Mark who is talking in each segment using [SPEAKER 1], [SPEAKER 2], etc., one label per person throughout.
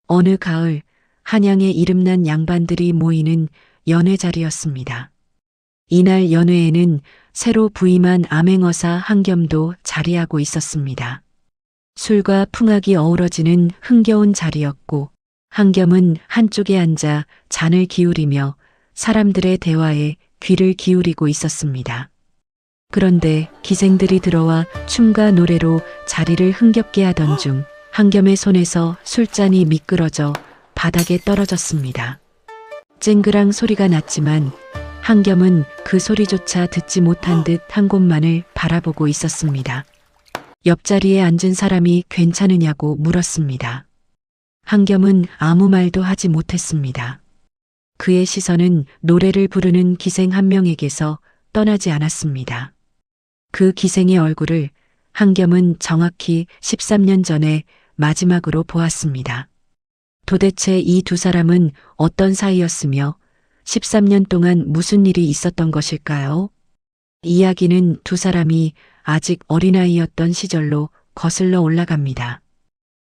[SPEAKER 1] 어느 가을 한양에 이름난 양반들이 모이는 연회자리였습니다. 이날 연회에는 새로 부임한 암행어사 한겸도 자리하고 있었습니다. 술과 풍악이 어우러지는 흥겨운 자리였고 한겸은 한쪽에 앉아 잔을 기울이며 사람들의 대화에 귀를 기울이고 있었습니다. 그런데 기생들이 들어와 춤과 노래로 자리를 흥겹게 하던 중 한겸의 손에서 술잔이 미끄러져 바닥에 떨어졌습니다. 쨍그랑 소리가 났지만 한겸은 그 소리조차 듣지 못한 듯 한 곳만을 바라보고 있었습니다. 옆자리에 앉은 사람이 괜찮으냐고 물었습니다. 한겸은 아무 말도 하지 못했습니다. 그의 시선은 노래를 부르는 기생 한 명에게서 떠나지 않았습니다. 그 기생의 얼굴을 한겸은 정확히 13년 전에 마지막으로 보았습니다. 도대체 이 두 사람은 어떤 사이였으며 13년 동안 무슨 일이 있었던 것일까요? 이야기는 두 사람이 아직 어린아이였던 시절로 거슬러 올라갑니다.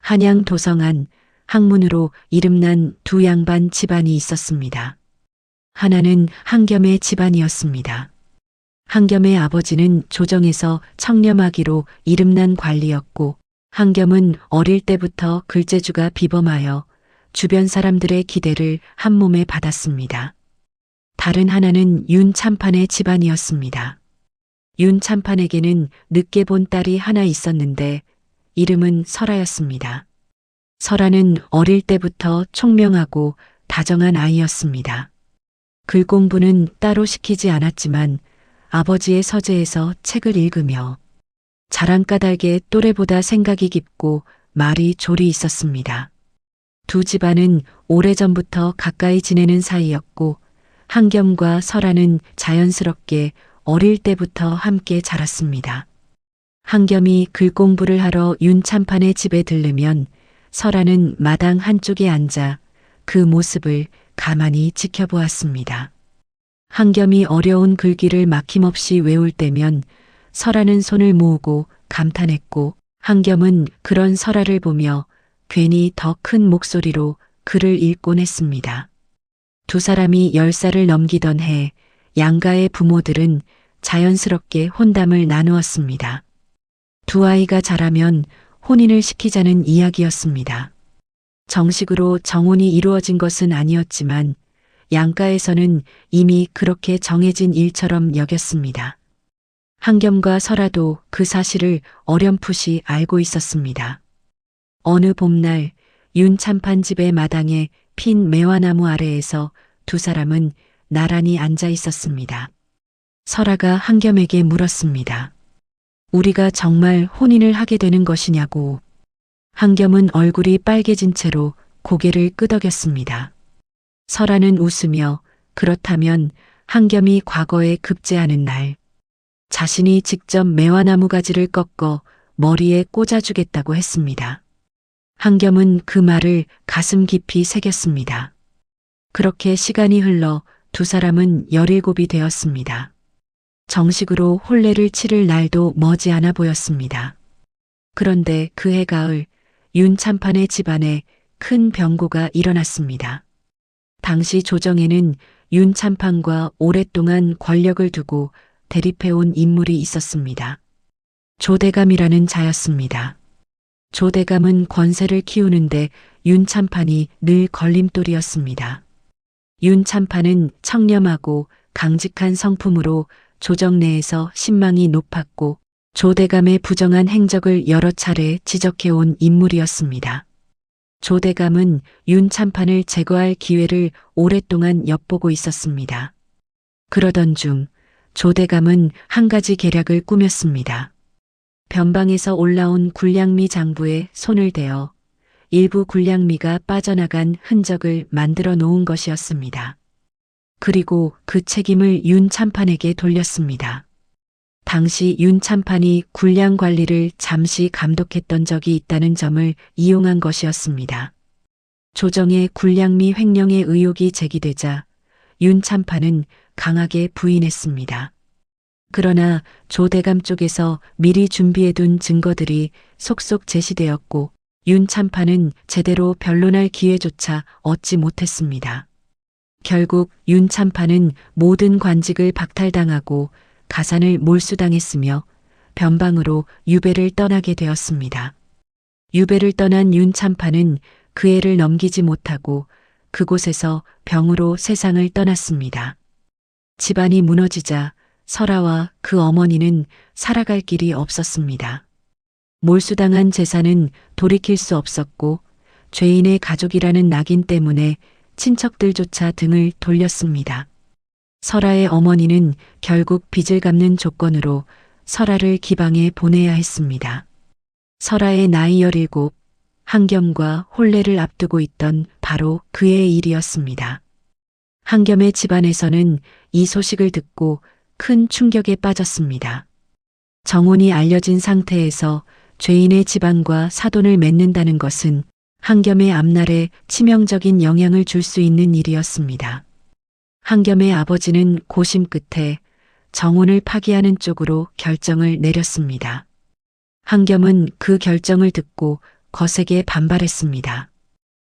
[SPEAKER 1] 한양 도성안 학문으로 이름난 두 양반 집안이 있었습니다. 하나는 한겸의 집안이었습니다. 한겸의 아버지는 조정에서 청렴하기로 이름난 관리였고 한겸은 어릴 때부터 글재주가 비범하여 주변 사람들의 기대를 한 몸에 받았습니다. 다른 하나는 윤참판의 집안이었습니다. 윤참판에게는 늦게 본 딸이 하나 있었는데 이름은 설아였습니다. 설아는 어릴 때부터 총명하고 다정한 아이였습니다. 글 공부는 따로 시키지 않았지만 아버지의 서재에서 책을 읽으며 자랑까닭에 또래보다 생각이 깊고 말이 조리 있었습니다. 두 집안은 오래전부터 가까이 지내는 사이였고 한겸과 설아는 자연스럽게 어릴 때부터 함께 자랐습니다. 한겸이 글 공부를 하러 윤참판의 집에 들르면 설아는 마당 한쪽에 앉아 그 모습을 가만히 지켜보았습니다. 한겸이 어려운 글귀를 막힘없이 외울 때면 설아는 손을 모으고 감탄했고 한겸은 그런 설아를 보며 괜히 더 큰 목소리로 글을 읽곤 했습니다. 두 사람이 10살을 넘기던 해 양가의 부모들은 자연스럽게 혼담을 나누었습니다. 두 아이가 자라면 혼인을 시키자는 이야기였습니다. 정식으로 정혼이 이루어진 것은 아니었지만 양가에서는 이미 그렇게 정해진 일처럼 여겼습니다. 한겸과 설아도 그 사실을 어렴풋이 알고 있었습니다. 어느 봄날 윤참판 집의 마당에 핀 매화나무 아래에서 두 사람은 나란히 앉아 있었습니다. 설아가 한겸에게 물었습니다. 우리가 정말 혼인을 하게 되는 것이냐고. 한겸은 얼굴이 빨개진 채로 고개를 끄덕였습니다. 설아는 웃으며 그렇다면 한겸이 과거에 급제하는 날 자신이 직접 매화나무 가지를 꺾어 머리에 꽂아주겠다고 했습니다. 한겸은 그 말을 가슴 깊이 새겼습니다. 그렇게 시간이 흘러 두 사람은 17이 되었습니다. 정식으로 혼례를 치를 날도 머지않아 보였습니다. 그런데 그해 가을 윤참판의 집안에 큰 변고가 일어났습니다. 당시 조정에는 윤참판과 오랫동안 권력을 두고 대립해온 인물이 있었습니다. 조대감이라는 자였습니다. 조대감은 권세를 키우는데 윤참판이 늘 걸림돌이었습니다. 윤참판은 청렴하고 강직한 성품으로 조정 내에서 신망이 높았고 조대감의 부정한 행적을 여러 차례 지적해온 인물이었습니다. 조대감은 윤참판을 제거할 기회를 오랫동안 엿보고 있었습니다. 그러던 중 조대감은 한 가지 계략을 꾸몄습니다. 변방에서 올라온 굴량미 장부에 손을 대어 일부 굴량미가 빠져나간 흔적을 만들어 놓은 것이었습니다. 그리고 그 책임을 윤참판에게 돌렸습니다. 당시 윤참판이 굴량 관리를 잠시 감독했던 적이 있다는 점을 이용한 것이었습니다. 조정의 굴량미 횡령의 의혹이 제기되자 윤참판은 강하게 부인했습니다. 그러나 조대감 쪽에서 미리 준비해둔 증거들이 속속 제시되었고 윤 참판은 제대로 변론할 기회조차 얻지 못했습니다. 결국 윤 참판은 모든 관직을 박탈당하고 가산을 몰수당했으며 변방으로 유배를 떠나게 되었습니다. 유배를 떠난 윤 참판은 그 해를 넘기지 못하고 그곳에서 병으로 세상을 떠났습니다. 집안이 무너지자 설아와 그 어머니는 살아갈 길이 없었습니다. 몰수당한 재산은 돌이킬 수 없었고 죄인의 가족이라는 낙인 때문에 친척들조차 등을 돌렸습니다. 설아의 어머니는 결국 빚을 갚는 조건으로 설아를 기방에 보내야 했습니다. 설아의 나이 17, 한겸과 혼례를 앞두고 있던 바로 그의 일이었습니다. 한겸의 집안에서는 이 소식을 듣고 큰 충격에 빠졌습니다. 정혼이 알려진 상태에서 죄인의 집안과 사돈을 맺는다는 것은 한겸의 앞날에 치명적인 영향을 줄 수 있는 일이었습니다. 한겸의 아버지는 고심 끝에 정혼을 파기하는 쪽으로 결정을 내렸습니다. 한겸은 그 결정을 듣고 거세게 반발했습니다.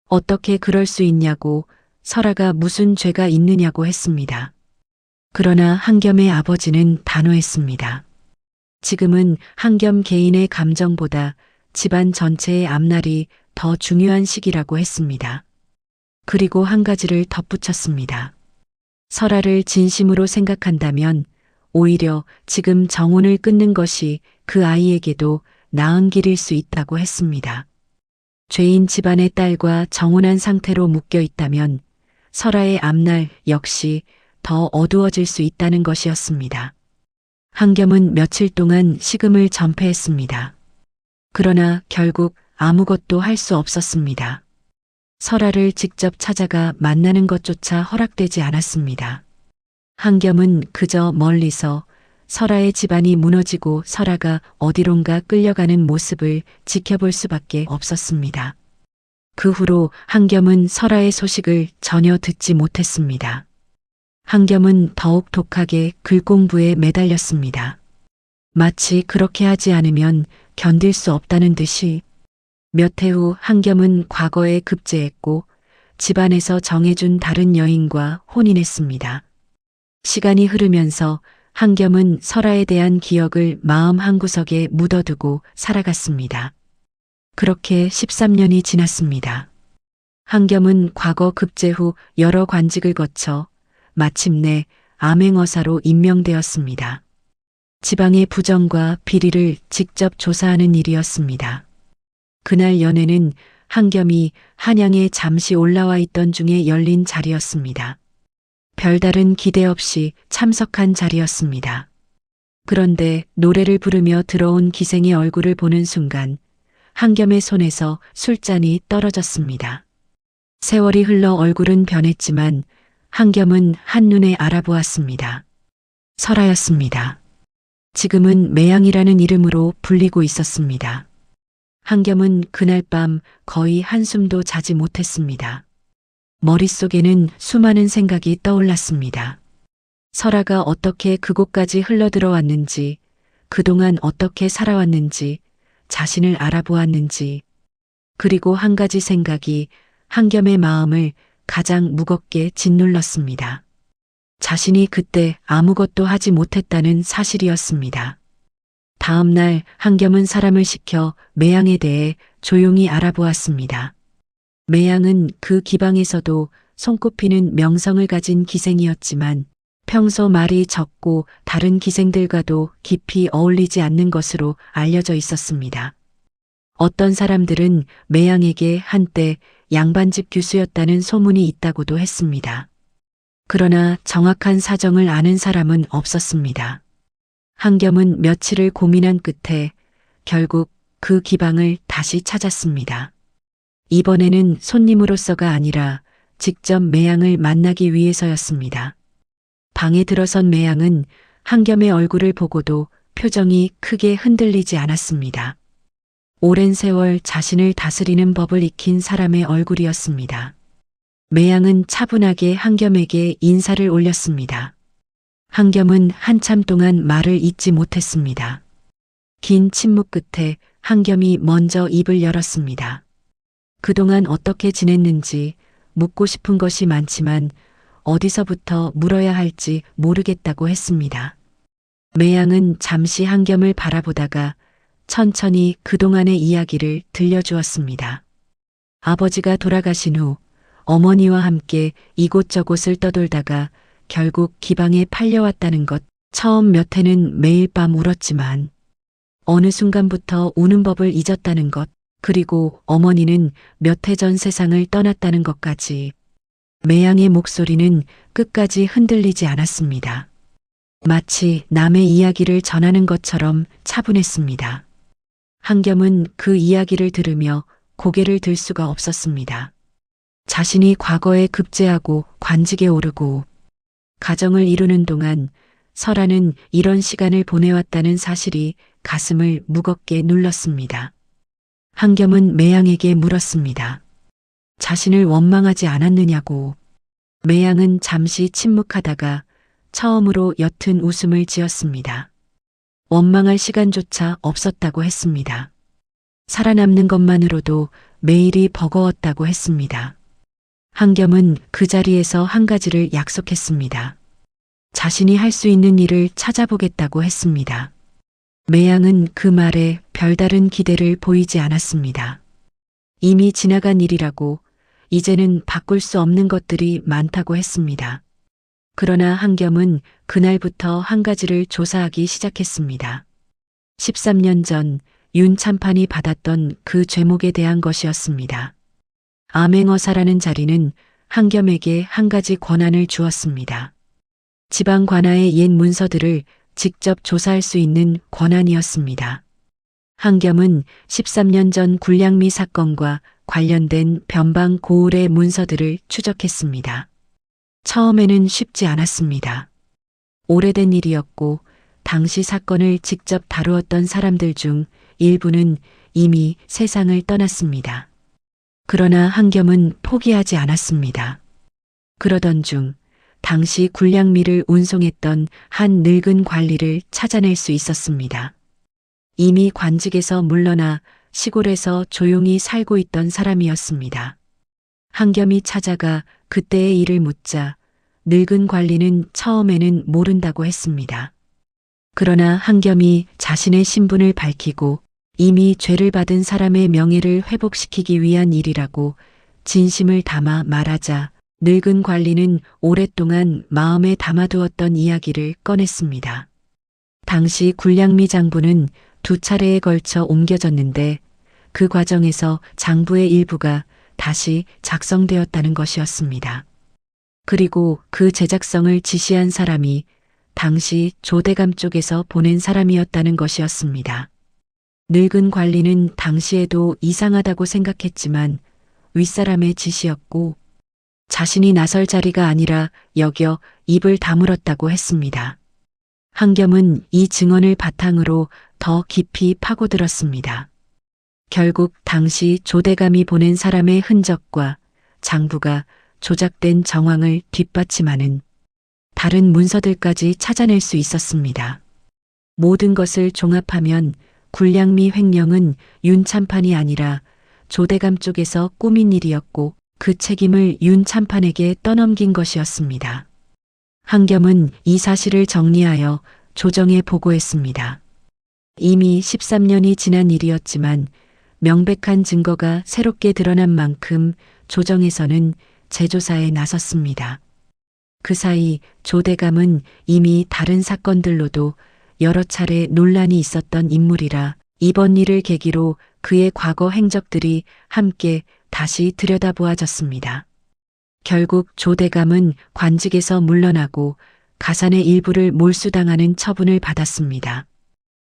[SPEAKER 1] 어떻게 그럴 수 있냐고, 설아가 무슨 죄가 있느냐고 했습니다. 그러나 한겸의 아버지는 단호했습니다. 지금은 한겸 개인의 감정보다 집안 전체의 앞날이 더 중요한 시기라고 했습니다. 그리고 한 가지를 덧붙였습니다. 설아를 진심으로 생각한다면 오히려 지금 정혼을 끊는 것이 그 아이에게도 나은 길일 수 있다고 했습니다. 죄인 집안의 딸과 정혼한 상태로 묶여 있다면 설아의 앞날 역시 더 어두워질 수 있다는 것이었습니다. 한겸은 며칠 동안 식음을 전폐했습니다. 그러나 결국 아무것도 할 수 없었습니다. 설아를 직접 찾아가 만나는 것조차 허락되지 않았습니다. 한겸은 그저 멀리서 설아의 집안이 무너지고 설아가 어디론가 끌려가는 모습을 지켜볼 수밖에 없었습니다. 그 후로 한겸은 설아의 소식을 전혀 듣지 못했습니다. 한겸은 더욱 독하게 글 공부에 매달렸습니다. 마치 그렇게 하지 않으면 견딜 수 없다는 듯이 몇 해 후 한겸은 과거에 급제했고 집안에서 정해준 다른 여인과 혼인했습니다. 시간이 흐르면서 한겸은 설아에 대한 기억을 마음 한구석에 묻어두고 살아갔습니다. 그렇게 13년이 지났습니다. 한겸은 과거 급제 후 여러 관직을 거쳐 마침내 암행어사로 임명되었습니다. 지방의 부정과 비리를 직접 조사하는 일이었습니다. 그날 연회는 한겸이 한양에 잠시 올라와 있던 중에 열린 자리였습니다. 별다른 기대 없이 참석한 자리였습니다. 그런데 노래를 부르며 들어온 기생의 얼굴을 보는 순간 한겸의 손에서 술잔이 떨어졌습니다. 세월이 흘러 얼굴은 변했지만 한겸은 한눈에 알아보았습니다. 설아였습니다. 지금은 매양이라는 이름으로 불리고 있었습니다. 한겸은 그날 밤 거의 한숨도 자지 못했습니다. 머릿속에는 수많은 생각이 떠올랐습니다. 설아가 어떻게 그곳까지 흘러들어왔는지, 그동안 어떻게 살아왔는지, 자신을 알아보았는지, 그리고 한 가지 생각이 한겸의 마음을 가장 무겁게 짓눌렀습니다. 자신이 그때 아무것도 하지 못했다는 사실이었습니다. 다음 날 한겸은 사람을 시켜 매양에 대해 조용히 알아보았습니다. 매양은 그 기방에서도 손꼽히는 명성을 가진 기생이었지만 평소 말이 적고 다른 기생들과도 깊이 어울리지 않는 것으로 알려져 있었습니다. 어떤 사람들은 매양에게 한때 양반집 교수였다는 소문이 있다고도 했습니다. 그러나 정확한 사정을 아는 사람은 없었습니다. 한겸은 며칠을 고민한 끝에 결국 그 기방을 다시 찾았습니다. 이번에는 손님으로서가 아니라 직접 매양을 만나기 위해서였습니다. 방에 들어선 매양은 한겸의 얼굴을 보고도 표정이 크게 흔들리지 않았습니다. 오랜 세월 자신을 다스리는 법을 익힌 사람의 얼굴이었습니다. 매양은 차분하게 한겸에게 인사를 올렸습니다. 한겸은 한참 동안 말을 잇지 못했습니다. 긴 침묵 끝에 한겸이 먼저 입을 열었습니다. 그동안 어떻게 지냈는지 묻고 싶은 것이 많지만 어디서부터 물어야 할지 모르겠다고 했습니다. 매양은 잠시 한겸을 바라보다가 천천히 그동안의 이야기를 들려주었습니다. 아버지가 돌아가신 후 어머니와 함께 이곳저곳을 떠돌다가 결국 기방에 팔려왔다는 것, 처음 몇 해는 매일 밤 울었지만 어느 순간부터 우는 법을 잊었다는 것, 그리고 어머니는 몇 해 전 세상을 떠났다는 것까지 매양의 목소리는 끝까지 흔들리지 않았습니다. 마치 남의 이야기를 전하는 것처럼 차분했습니다. 한겸은 그 이야기를 들으며 고개를 들 수가 없었습니다. 자신이 과거에 급제하고 관직에 오르고 가정을 이루는 동안 설아는 이런 시간을 보내왔다는 사실이 가슴을 무겁게 눌렀습니다. 한겸은 매양에게 물었습니다. 자신을 원망하지 않았느냐고. 매양은 잠시 침묵하다가 처음으로 옅은 웃음을 지었습니다. 원망할 시간조차 없었다고 했습니다. 살아남는 것만으로도 매일이 버거웠다고 했습니다. 한겸은 그 자리에서 한 가지를 약속했습니다. 자신이 할 수 있는 일을 찾아보겠다고 했습니다. 매양은 그 말에 별다른 기대를 보이지 않았습니다. 이미 지나간 일이라고 이제는 바꿀 수 없는 것들이 많다고 했습니다. 그러나 한겸은 그날부터 한 가지를 조사하기 시작했습니다. 13년 전 윤참판이 받았던 그 죄목에 대한 것이었습니다. 암행어사라는 자리는 한겸에게 한 가지 권한을 주었습니다. 지방 관아의 옛 문서들을 직접 조사할 수 있는 권한이었습니다. 한겸은 13년 전 굴량미 사건과 관련된 변방 고을의 문서들을 추적했습니다. 처음에는 쉽지 않았습니다. 오래된 일이었고 당시 사건을 직접 다루었던 사람들 중 일부는 이미 세상을 떠났습니다. 그러나 한겸은 포기하지 않았습니다. 그러던 중 당시 굴량미를 운송했던 한 늙은 관리를 찾아낼 수 있었습니다. 이미 관직에서 물러나 시골에서 조용히 살고 있던 사람이었습니다. 한겸이 찾아가 그때의 일을 묻자 늙은 관리는 처음에는 모른다고 했습니다. 그러나 한겸이 자신의 신분을 밝히고 이미 죄를 받은 사람의 명예를 회복시키기 위한 일이라고 진심을 담아 말하자 늙은 관리는 오랫동안 마음에 담아두었던 이야기를 꺼냈습니다. 당시 굴량미 장부는 2차례에 걸쳐 옮겨졌는데 그 과정에서 장부의 일부가 다시 작성되었다는 것이었습니다. 그리고 그 제작성을 지시한 사람이 당시 조대감 쪽에서 보낸 사람이었다는 것이었습니다. 늙은 관리는 당시에도 이상하다고 생각했지만 윗사람의 지시였고 자신이 나설 자리가 아니라 여겨 입을 다물었다고 했습니다. 한겸은 이 증언을 바탕으로 더 깊이 파고들었습니다. 결국 당시 조대감이 보낸 사람의 흔적과 장부가 조작된 정황을 뒷받침하는 다른 문서들까지 찾아낼 수 있었습니다. 모든 것을 종합하면 굴량미 횡령은 윤참판이 아니라 조대감 쪽에서 꾸민 일이었고 그 책임을 윤참판에게 떠넘긴 것이었습니다. 한겸은 이 사실을 정리하여 조정에 보고했습니다. 이미 13년이 지난 일이었지만 명백한 증거가 새롭게 드러난 만큼 조정에서는 재조사에 나섰습니다. 그 사이 조대감은 이미 다른 사건들로도 여러 차례 논란이 있었던 인물이라 이번 일을 계기로 그의 과거 행적들이 함께 다시 들여다보아졌습니다. 결국 조대감은 관직에서 물러나고 가산의 일부를 몰수당하는 처분을 받았습니다.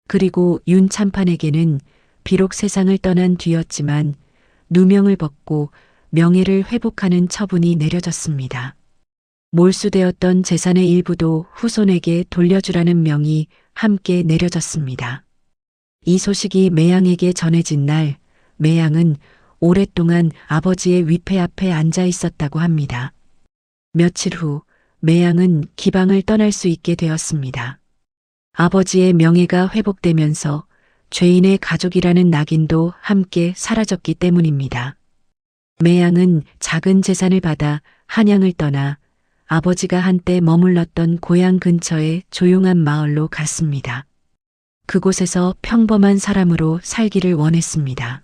[SPEAKER 1] 그리고 윤참판에게는 비록 세상을 떠난 뒤였지만 누명을 벗고 명예를 회복하는 처분이 내려졌습니다. 몰수되었던 재산의 일부도 후손에게 돌려주라는 명이 함께 내려졌습니다. 이 소식이 매양에게 전해진 날, 매양은 오랫동안 아버지의 위패 앞에 앉아 있었다고 합니다. 며칠 후 매양은 기방을 떠날 수 있게 되었습니다. 아버지의 명예가 회복되면서 죄인의 가족이라는 낙인도 함께 사라졌기 때문입니다. 매양은 작은 재산을 받아 한양을 떠나 아버지가 한때 머물렀던 고향 근처의 조용한 마을로 갔습니다. 그곳에서 평범한 사람으로 살기를 원했습니다.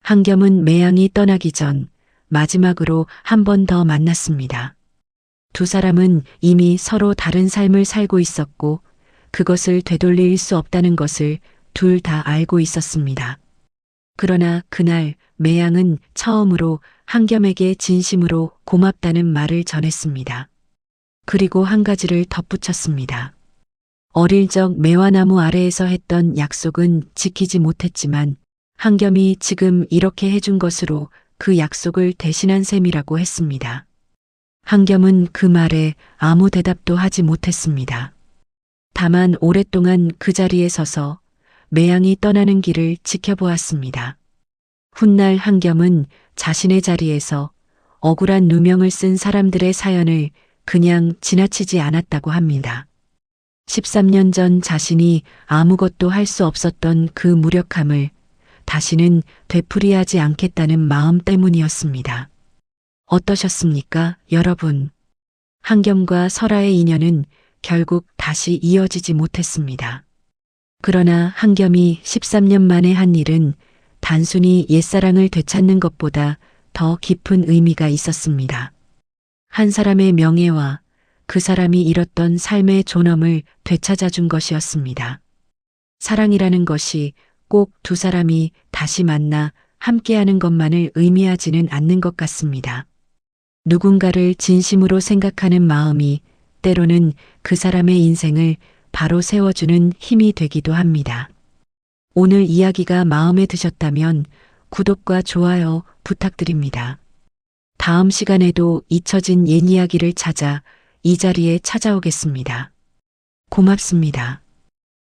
[SPEAKER 1] 한겸은 매양이 떠나기 전 마지막으로 한 번 더 만났습니다. 두 사람은 이미 서로 다른 삶을 살고 있었고 그것을 되돌릴 수 없다는 것을 둘 다 알고 있었습니다. 그러나 그날 매양은 처음으로 한겸에게 진심으로 고맙다는 말을 전했습니다. 그리고 한 가지를 덧붙였습니다. 어릴 적 매화나무 아래에서 했던 약속은 지키지 못했지만 한겸이 지금 이렇게 해준 것으로 그 약속을 대신한 셈이라고 했습니다. 한겸은 그 말에 아무 대답도 하지 못했습니다. 다만 오랫동안 그 자리에 서서 매양이 떠나는 길을 지켜보았습니다. 훗날 한겸은 자신의 자리에서 억울한 누명을 쓴 사람들의 사연을 그냥 지나치지 않았다고 합니다. 13년 전 자신이 아무것도 할 수 없었던 그 무력함을 다시는 되풀이하지 않겠다는 마음 때문이었습니다. 어떠셨습니까, 여러분? 한겸과 설아의 인연은 결국 다시 이어지지 못했습니다. 그러나 한겸이 13년 만에 한 일은 단순히 옛사랑을 되찾는 것보다 더 깊은 의미가 있었습니다. 한 사람의 명예와 그 사람이 잃었던 삶의 존엄을 되찾아준 것이었습니다. 사랑이라는 것이 꼭 두 사람이 다시 만나 함께하는 것만을 의미하지는 않는 것 같습니다. 누군가를 진심으로 생각하는 마음이 때로는 그 사람의 인생을 바로 세워주는 힘이 되기도 합니다. 오늘 이야기가 마음에 드셨다면 구독과 좋아요 부탁드립니다. 다음 시간에도 잊혀진 옛 이야기를 찾아 이 자리에 찾아오겠습니다. 고맙습니다.